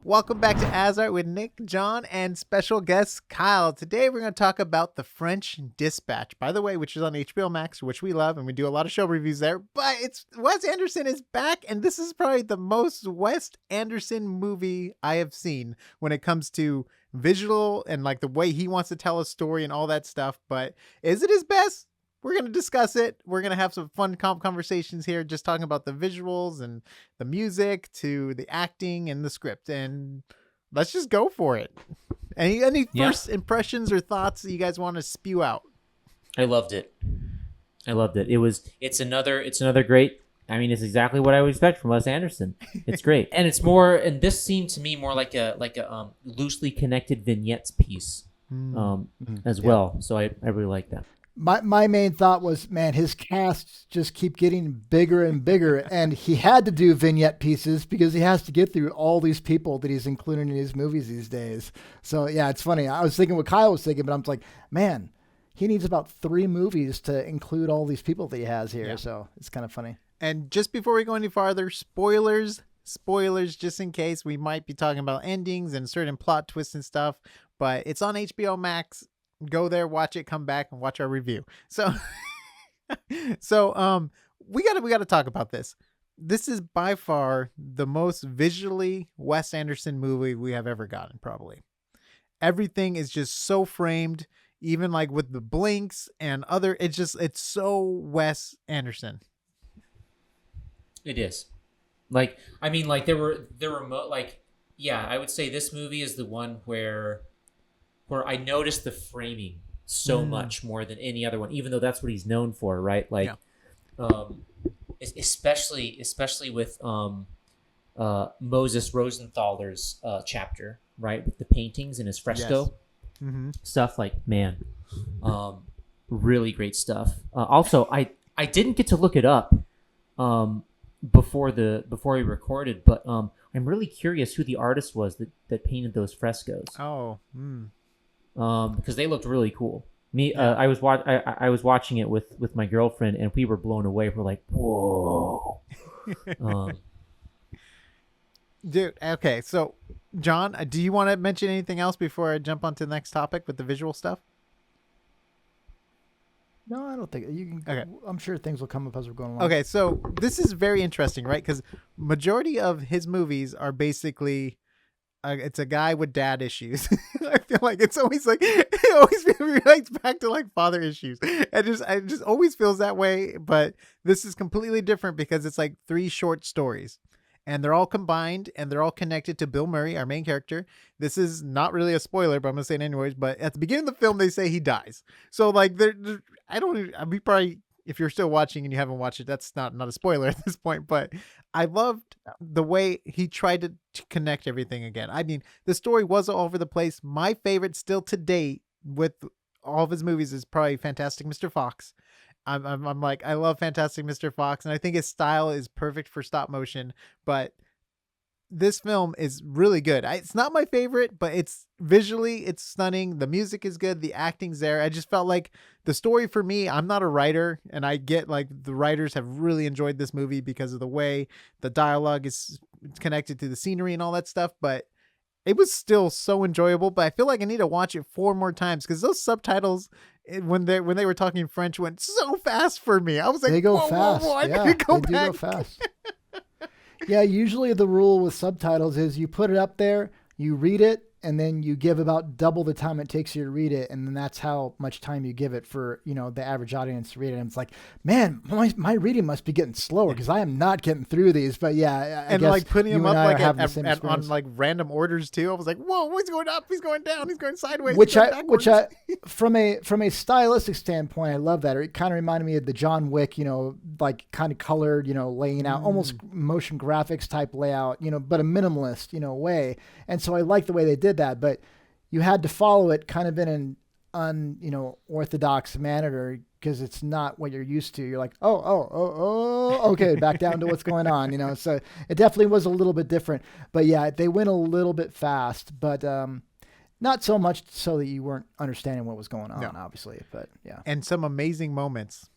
Welcome back to AsArt with Nick, John, and special guest Kyle. Today we're going to talk about The French Dispatch, by the way, which is on HBO Max, which we love, and we do a lot of show reviews there. But it's Wes Anderson is back, and this is probably the most Wes Anderson movie I have seen when it comes to visual and like the way he wants to tell a story and all that stuff. But is it his best? We're going to discuss it. We're going to have some fun conversations here, just talking about the visuals and the music to the acting and the script. And let's just go for it. Any first impressions or thoughts that you guys want to spew out? I loved it. It's another great. I mean, it's exactly what I would expect from Wes Anderson. It's great. And it's more, and this seemed to me more like a loosely connected vignettes piece as well. So I really like that. My main thought was, man, his casts just keep getting bigger and bigger, and he had to do vignette pieces because he has to get through all these people that he's including in his movies these days. So yeah, it's funny. I was thinking what Kyle was thinking, but I'm like, man, he needs about 3 movies to include all these people that he has here. Yeah. So it's kind of funny. And just before we go any farther, spoilers, just in case we might be talking about endings and certain plot twists and stuff, but it's on HBO Max. Go there, watch it, come back and watch our review. So, we gotta talk about this. This is by far the most visually Wes Anderson movie we have ever gotten, probably. Everything is just so framed, even like with the blinks and other, it's so Wes Anderson. It is. Like, I mean, like there were like, yeah, I would say this movie is the one where I noticed the framing so much more than any other one, even though that's what he's known for, right? Like, especially with Moses Rosenthaler's chapter, right, with the paintings and his fresco stuff. Like, man, really great stuff. Also, I didn't get to look it up before we recorded, but I'm really curious who the artist was that painted those frescoes. Because they looked really cool. I was watching it with my girlfriend, and we were blown away. We're like, whoa. Dude, okay. So, John, do you want to mention anything else before I jump on to the next topic with the visual stuff? No, I don't think you can. Okay. I'm sure things will come up as we're going along. Okay, so this is very interesting, right? Because majority of his movies are basically it's a guy with dad issues. I feel like it's always like it always relates back to like father issues. It just always feels that way. But this is completely different because it's like 3 short stories, and they're all combined and they're all connected to Bill Murray, our main character. This is not really a spoiler, but I'm gonna say it anyways. But at the beginning of the film, they say he dies. So like, we probably. If you're still watching and you haven't watched it, that's not a spoiler at this point, but I loved the way he tried to connect everything again. I mean, the story was all over the place. My favorite still to date with all of his movies is probably Fantastic Mr. Fox. I'm like, I love Fantastic Mr. Fox, and I think his style is perfect for stop motion, but this film is really good. It's not my favorite, but it's stunning. The music is good. The acting's there. I just felt like the story for me, I'm not a writer, and I get like the writers have really enjoyed this movie because of the way the dialogue is connected to the scenery and all that stuff, but it was still so enjoyable. But I feel like I need to watch it 4 more times because those subtitles, when they were talking French, went so fast for me. I was like, they go fast. Whoa, I yeah, need to go they back. Do go fast. Yeah, usually the rule with subtitles is you put it up there, you read it, and then you give about double the time it takes you to read it, and then that's how much time you give it for, the average audience to read it. And it's like, man, my reading must be getting slower because I am not getting through these. But yeah, I and guess like putting them up like at on like random orders too. I was like, whoa, he's going up, he's going down, he's going sideways. Which I from a stylistic standpoint, I love that. It kind of reminded me of the John Wick, like kind of colored, laying out, almost motion graphics type layout, but a minimalist, way. And so I like the way they did that, but you had to follow it kind of in an orthodox manner because it's not what you're used to. You're like, okay, back down to what's going on, so it definitely was a little bit different. But yeah, they went a little bit fast, but not so much so that you weren't understanding what was going on, obviously, but yeah. And some amazing moments.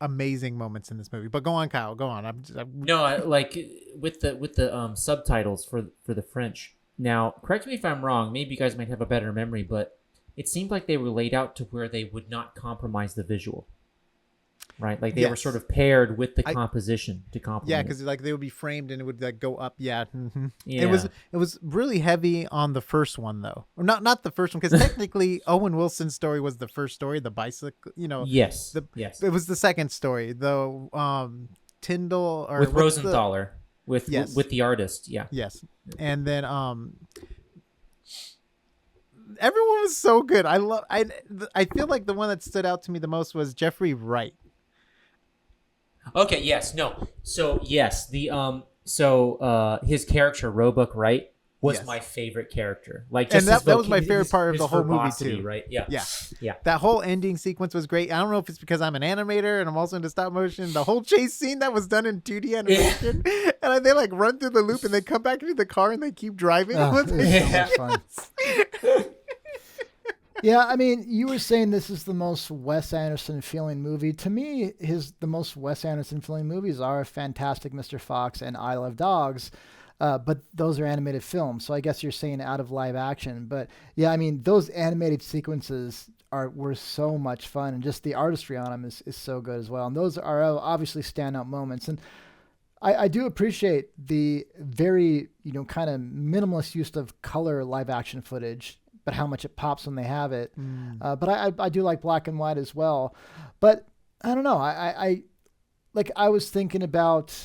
amazing moments in this movie. But go on, Kyle. Go on. No, like with the subtitles for the French. Now, correct me if I'm wrong. Maybe you guys might have a better memory, but it seemed like they were laid out to where they would not compromise the visual. Right, like they were sort of paired with the composition to complement. Yeah, because like they would be framed and it would like go up. Yeah, yeah. It was really heavy on the first one though, or not the first one, because technically Owen Wilson's story was the first story, the bicycle. Yes, it was the second story, though. Tyndall or with Rosenthaler, with the artist. Yeah. Yes, and then everyone was so good. I feel like the one that stood out to me the most was Jeffrey Wright. Okay. Yes. No. So yes, his character Roebuck Wright was my favorite character. Like, just and that was my favorite part of the whole movie too. Right? Yeah. Yeah. That whole ending sequence was great. I don't know if it's because I'm an animator and I'm also into stop motion. The whole chase scene that was done in 2D animation, and they like run through the loop and they come back into the car and they keep driving. So much fun. Yeah, I mean, you were saying this is the most Wes Anderson feeling movie. To me, the most Wes Anderson feeling movies are Fantastic Mr. Fox and I Love Dogs, but those are animated films. So I guess you're saying out of live action. But yeah, I mean, those animated sequences were so much fun, and just the artistry on them is so good as well. And those are obviously standout moments. And I do appreciate the very kind of minimalist use of color live action footage, but how much it pops when they have it. But I do like black and white as well. But I don't know. I was thinking about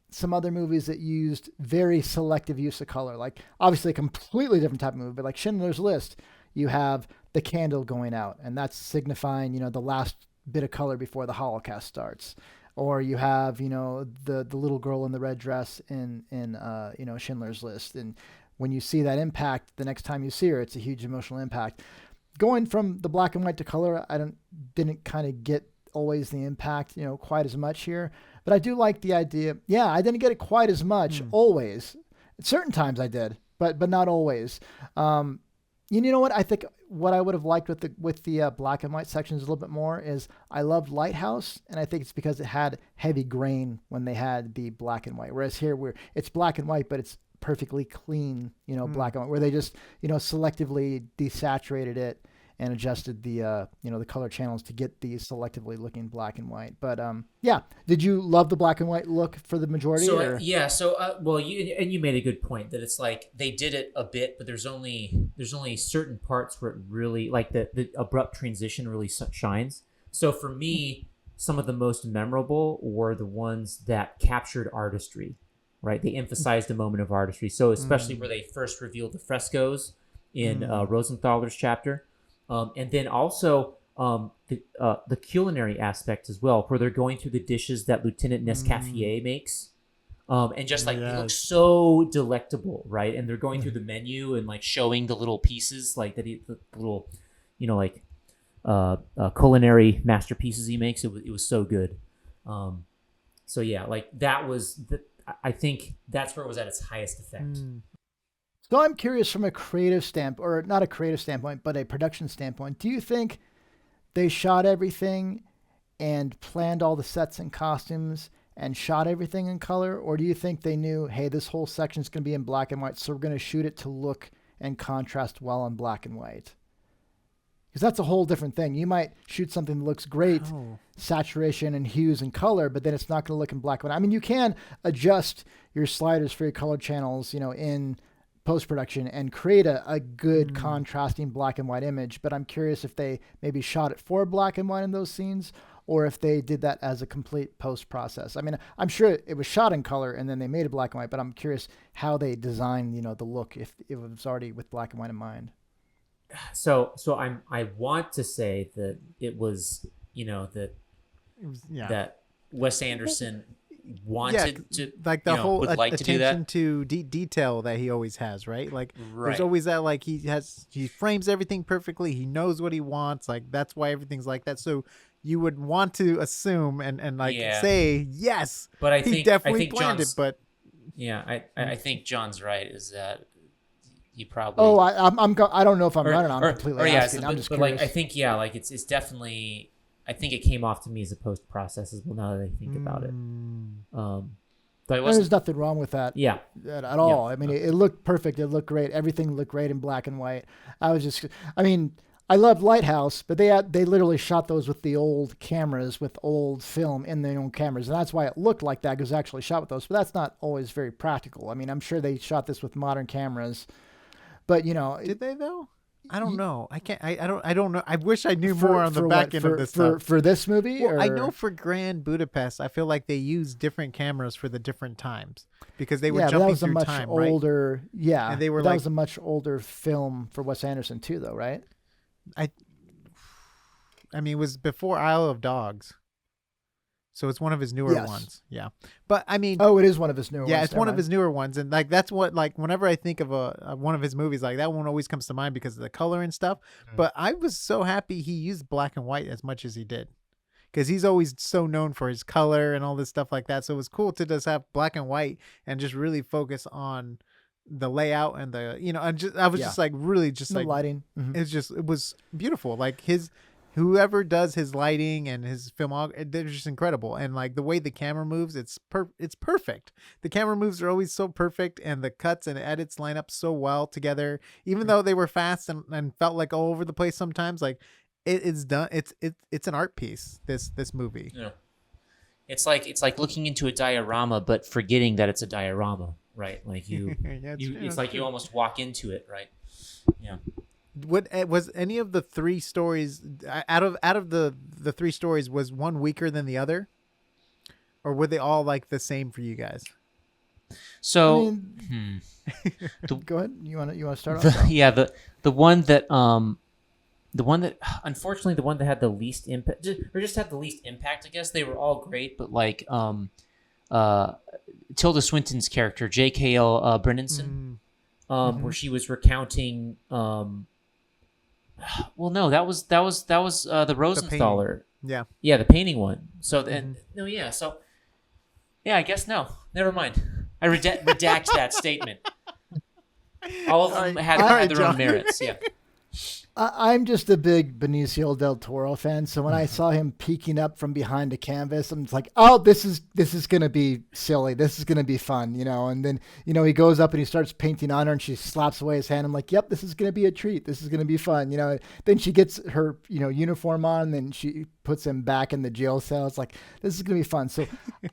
some other movies that used very selective use of color. Like obviously a completely different type of movie, but like Schindler's List, you have the candle going out, and that's signifying, the last bit of color before the Holocaust starts. Or you have, the little girl in the red dress in Schindler's List. And when you see that impact, the next time you see her, it's a huge emotional impact. Going from the black and white to color, didn't kind of get always the impact, quite as much here. But I do like the idea. Yeah, I didn't get it quite as much always. At certain times I did, but not always. You know what? I think what I would have liked with the black and white sections a little bit more is I loved Lighthouse, and I think it's because it had heavy grain when they had the black and white. Whereas here, it's black and white, but it's perfectly clean, black and white, where they just, selectively desaturated it and adjusted the, the color channels to get these selectively looking black and white. But yeah, did you love the black and white look for the majority? So well, you made a good point that it's like they did it a bit, but there's only certain parts where it really, like the abrupt transition really shines. So for me, some of the most memorable were the ones that captured artistry. Right, they emphasized a moment of artistry. So especially where they first revealed the frescoes in Rosenthaler's chapter, and then also the culinary aspect as well, where they're going through the dishes that Lieutenant Nescaffier makes, and just like they look so delectable, right? And they're going through the menu and like showing the little pieces, like the little, culinary masterpieces he makes. It was so good. So yeah, like that was I think that's where it was at its highest effect. So I'm curious from a creative standpoint, or not a creative standpoint, but a production standpoint. Do you think they shot everything and planned all the sets and costumes and shot everything in color? Or do you think they knew, hey, this whole section is going to be in black and white, so we're going to shoot it to look and contrast well in black and white? Because that's a whole different thing. You might shoot something that looks great, saturation and hues and color, but then it's not going to look in black and white. I mean, you can adjust your sliders for your color channels, in post-production and create a good contrasting black and white image. But I'm curious if they maybe shot it for black and white in those scenes, or if they did that as a complete post process. I mean, I'm sure it was shot in color and then they made it black and white, but I'm curious how they designed, the look, if it was already with black and white in mind. So I want to say that it was, that Wes Anderson wanted to, like the whole would like attention to to detail that he always has, right? Like there's always that, like he frames everything perfectly. He knows what he wants. Like that's why everything's like that. So you would want to assume and say yes, but he definitely planned it. But I think John's right. Is that you probably? Oh, I don't know if I'm right or not. I'm completely asking. I'm just curious. Like I think like it's definitely I think it came off to me as a post process as well. Now that I think about it, but it There's nothing wrong with that. Yeah, at all. I mean, it looked perfect. It looked great. Everything looked great in black and white. I loved Lighthouse, but they literally shot those with the old cameras, with old film in their own cameras, and that's why it looked like that, because it was actually shot with those. But that's not always very practical. I mean, I'm sure they shot this with modern cameras, but did they though? I don't know. I can't. I don't know. I wish I knew more on the back end of this stuff. For this movie. Well, I know for Grand Budapest, I feel like they used different cameras for the different times because they were jumping through time, older, right? Yeah, and they were that was a much older film for Wes Anderson too, though, right? I mean, it was before Isle of Dogs. So it's one of his newer ones. Yeah. But I mean, it is one of his newer ones. Yeah, it's one of his newer ones. And like, that's what, like, whenever I think of one of his movies, like that one always comes to mind because of the color and stuff. But I was so happy he used black and white as much as he did, because he's always so known for his color and all this stuff like that. So it was cool to just have black and white and just really focus on the layout and the, I was just like, really just the like lighting. It was beautiful. Like whoever does his lighting and his filmography, they're just incredible. And like the way the camera moves, it's perfect. The camera moves are always so perfect, and the cuts and edits line up so well together. Even though they were fast and felt like all over the place sometimes, like it's done. It's an art piece. This movie. Yeah. It's like looking into a diorama, but forgetting that it's a diorama, right? Like it's like you almost walk into it, right? Yeah. What was any of the three stories out of the three stories, was one weaker than the other, or were they all like the same for you guys? So, go ahead. You want to start off? Yeah, the one that unfortunately the one that had the least impact, or just had the least impact. I guess they were all great, but like Tilda Swinton's character, J.K.L. Brennanson, where she was recounting. Well, no, that was the Rosenthaler. Yeah, the painting one. So then, so I guess no. Never mind. I redact that statement. All of them had their own merits. Yeah. I'm just a big Benicio Del Toro fan, so when I saw him peeking up from behind a canvas, I'm just like, oh, this is gonna be silly. This is gonna be fun, And then he goes up and he starts painting on her, and she slaps away his hand. I'm like, yep, this is gonna be a treat. This is gonna be fun, Then she gets her uniform on, and then she puts him back in the jail cell. It's like, this is gonna be fun. So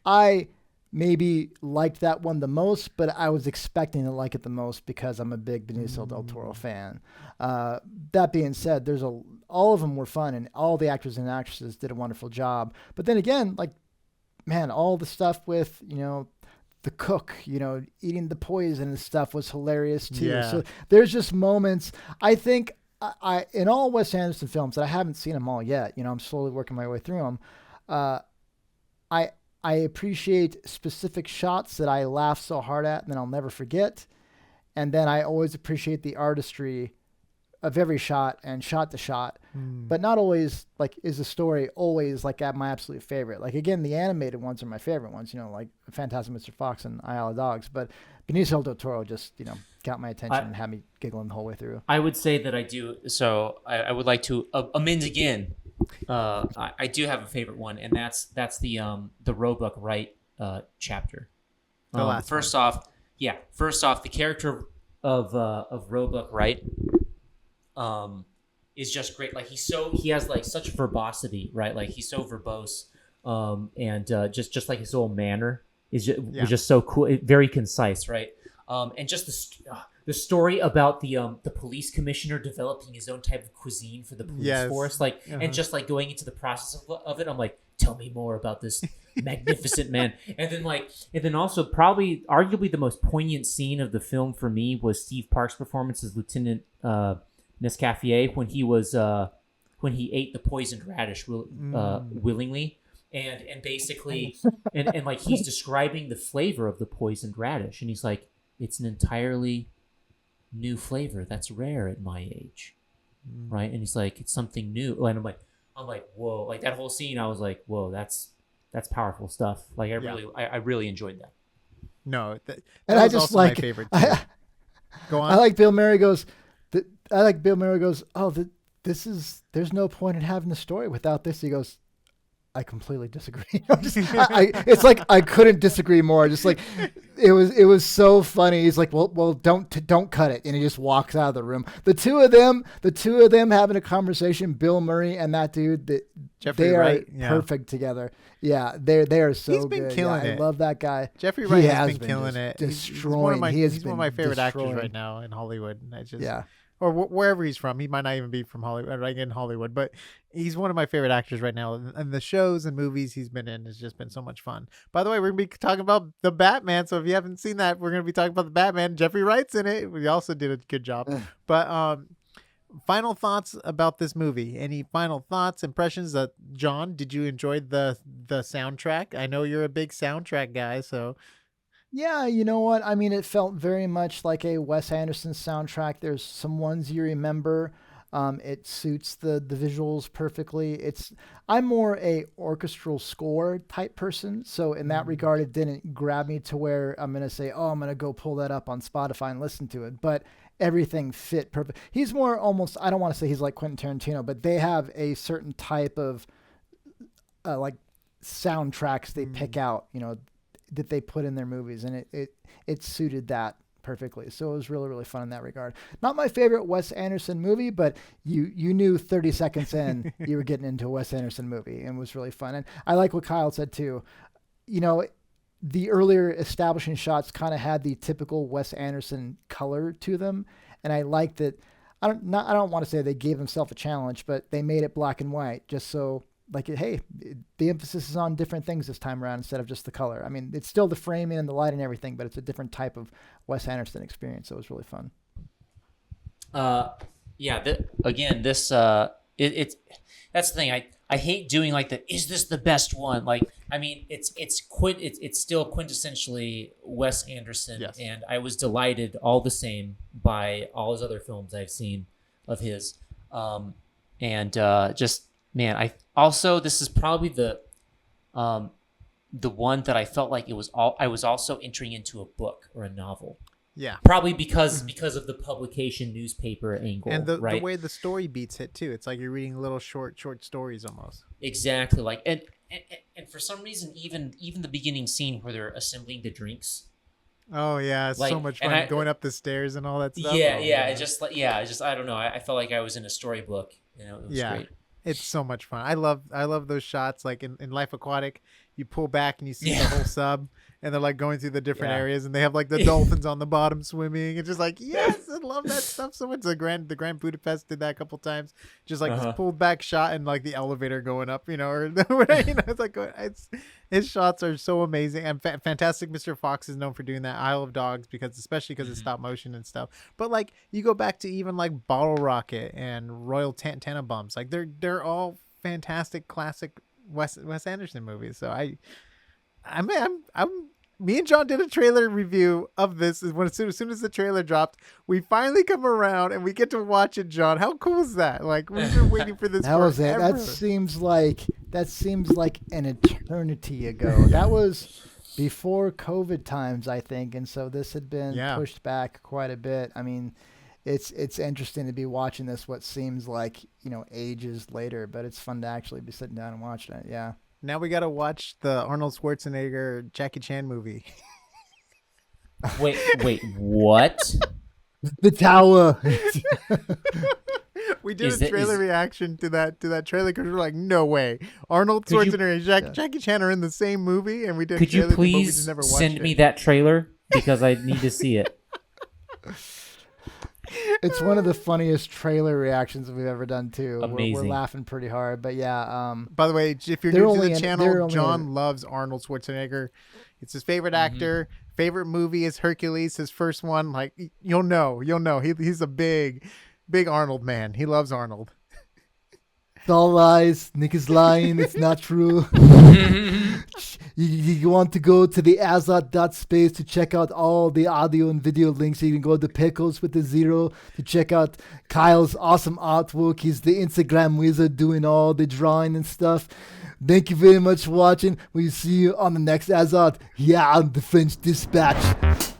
I maybe liked that one the most, but I was expecting to like it the most because I'm a big Benicio Del Toro fan. That being said, all of them were fun, and all the actors and actresses did a wonderful job. But then again, like, man, all the stuff with, the cook, eating the poison and stuff was hilarious too. Yeah. So there's just moments. I think I in all Wes Anderson films, that I haven't seen them all yet, I'm slowly working my way through them. I appreciate specific shots that I laugh so hard at and then I'll never forget. And then I always appreciate the artistry of every shot and shot to shot, but not always like is the story always like at my absolute favorite. Like, again, the animated ones are my favorite ones, like Fantastic Mr. Fox and Isle of Dogs, but Benicio Del Toro just, got my attention and had me giggling the whole way through. I would say that I do. So I would like to amend again. I do have a favorite one, and that's the Roebuck Wright chapter. First off, the character of Roebuck Wright is just great. Like, he has like such verbosity, right? Like, he's so verbose, and just like his whole manner was just so cool, very concise, right? And just the story about the police commissioner developing his own type of cuisine for the police force, like, and just like going into the process of it. I'm like, tell me more about this magnificent man. And then also probably arguably the most poignant scene of the film for me was Steve Park's performance as Lieutenant Nescaffier when he ate the poisoned radish willingly. And basically, and like he's describing the flavor of the poisoned radish, and he's like, it's an entirely new flavor that's rare at my age, right? And he's like, it's something new, and I'm like, whoa! Like, that whole scene, I was like, whoa, that's powerful stuff. Like, I really enjoyed that. No, that and was I just also like my favorite too. Go on. I like Bill Murray goes. Oh, there's no point in having the story without this. He goes, I completely disagree. It's like I couldn't disagree more. Just like it was so funny. He's like, well, don't cut it, and he just walks out of the room. The two of them having a conversation. Bill Murray and that dude, Jeffrey they Wright, are perfect together. Yeah, they are so He's been good. killing it. I love that guy. Jeffrey Wright has been been killing it. destroying. He's one of my favorite actors right now in Hollywood. Or wherever he's from. He might not even be from Hollywood, like in Hollywood, but he's one of my favorite actors right now. And the shows and movies he's been in has just been so much fun. By the way, we're going to be talking about the Batman. So if you haven't seen that, we're going to be talking about the Batman. Jeffrey Wright's in it. We also did a good job. But final thoughts about this movie. Any final thoughts, impressions? John, did you enjoy the soundtrack? I know you're a big soundtrack guy, so... Yeah, you know what? I mean, it felt very much like a Wes Anderson soundtrack. There's some ones you remember. It suits the visuals perfectly. I'm more a orchestral score type person, so in that regard, it didn't grab me to where I'm gonna say, oh, I'm gonna go pull that up on Spotify and listen to it. But everything fit perfect. He's more almost. I don't want to say he's like Quentin Tarantino, but they have a certain type of like soundtracks they pick out. That they put in their movies, and it suited that perfectly. So it was really, really fun in that regard. Not my favorite Wes Anderson movie, but you knew 30 seconds in you were getting into a Wes Anderson movie, and it was really fun. And I like what Kyle said too. The earlier establishing shots kind of had the typical Wes Anderson color to them, and I like that. I don't want to say they gave themselves a challenge, but they made it black and white just so. Hey, the emphasis is on different things this time around instead of just the color. I mean, it's still the framing and the light and everything, but it's a different type of Wes Anderson experience. So it was really fun. This that's the thing. I hate doing like is this the best one? Like, I mean, it's still quintessentially Wes Anderson, yes. And I was delighted all the same by all his other films I've seen of his, Man, this is probably the one that I felt like I was also entering into a book or a novel. Yeah. Probably because of the publication newspaper angle, and the right? way the story beats it too. It's like you're reading little short stories almost. Exactly. Like and for some reason even the beginning scene where they're assembling the drinks. Oh yeah, it's so much fun going up the stairs and all that stuff. Yeah, It's just I don't know. I felt like I was in a storybook. It was great. It's so much fun. I love those shots. Like in Life Aquatic, you pull back and you see the whole sub, and they're like going through the different areas, and they have like the dolphins on the bottom swimming. It's just like, yes, I love that stuff so much. The Grand Budapest did that a couple times. Just like this pulled back shot and like the elevator going up, or it's like his shots are so amazing. And Fantastic Mr. Fox is known for doing that. Isle of Dogs especially because it's stop motion and stuff. But like you go back to even like Bottle Rocket and Royal Tenenbaums, like they're all fantastic classic Wes Anderson movies. So me and John did a trailer review of this. As soon as the trailer dropped, we finally come around and we get to watch it. John, how cool is that? Like we've been waiting for this. That was it. That seems like an eternity ago. That was before COVID times, I think, and so this had been pushed back quite a bit. I mean, it's interesting to be watching this. What seems like ages later, but it's fun to actually be sitting down and watching it. Yeah. Now we got to watch the Arnold Schwarzenegger Jackie Chan movie. Wait, what? The Tower. We did a trailer reaction to that trailer because we're like, no way. Arnold Schwarzenegger and Jackie Chan are in the same movie, and we did. Could you please send me that trailer because I need to see it? It's one of the funniest trailer reactions we've ever done too. Amazing. We're laughing pretty hard, but yeah. By the way, if you're new to the channel, John loves Arnold Schwarzenegger. It's his favorite actor. Favorite movie is Hercules, his first one. Like you'll know. He's a big Arnold man. He loves Arnold. It's all lies. Nick is lying. It's not true. You want to go to the AsArt.space to check out all the audio and video links. You can go to Pickles with the Zero to check out Kyle's awesome artwork. He's the Instagram wizard doing all the drawing and stuff. Thank you very much for watching. We'll see you on the next AsArt. Yeah, the French Dispatch.